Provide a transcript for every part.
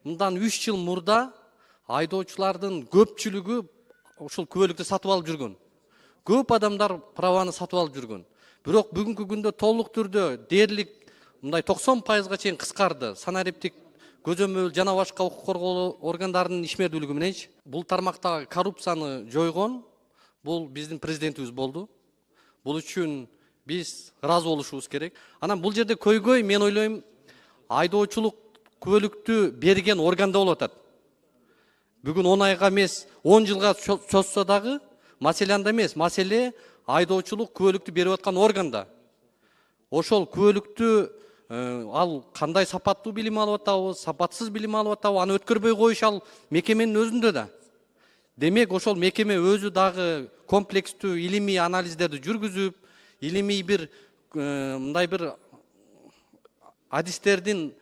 мындан 3 жыл мурда айдоочулардын көпчүлүгү ушул күбөлүктү сатып алып жүргөн. Көп адамдар праваны сатып алып жүргөн. Бирок бүгүнкү күндө толук түрдө дээрлик мындай 90%га чейин кыскарды. Санариптик көзөмөл жана башка укук коргоо органдарынын ишмердүүлүгү мененчи. Бул тармактагы коррупцияны жойгон бул биздин президентибиз болду. Бул үчүн биз ыраазы болушубуз керек. Анан бул жерде көйгөй мен ойлойм айдоочулук күбөлүктү берген органда болуп атат. Бүгүн 10 айга эмес, 10 жылга чозсо дагы маселе анда эмес. Маселе айдоочулук күбөлүктү берип аткан органда. Ошол күбөлүктү ал кандай сапаттуу билим алып атабы, сапатсыз билим алып атабы, аны өткөрбөй коюш ал мекеменин өзүндө да. Демек ошол мекеме өзү дагы комплекстүү илимий анализдерди жүргүзүп, илимий бир мындай бир адистердин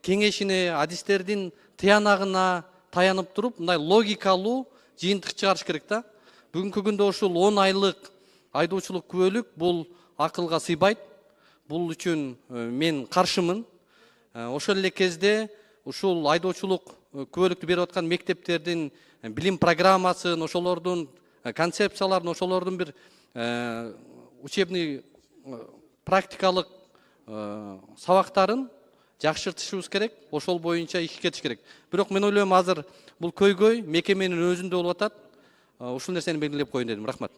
кеңешине, адистердин тыянагына таянып туруп, мындай логикалуу жыйынтык чыгарыш керек да. Бүгүнкү күндө ушул 10 айлык айдоочулук күбөлүк бул акылга сыйбайт. Бул үчүн мен каршымын. Ошол эле кезде ушул айдоочулук күбөлүктү берип аткан мектептердин билим программасын, ошолордун концепцияларын, ошолордун бир учебный практикалык сабактарын жакшыртышыбыз керек. Ошол боюнча иш кетиш керек. Бирок мен ойлойм азыр бул көйгөй мекеменин өзүндө болуп атат. Ушул нерсени белгилеп коеюн дедим. Рахмат.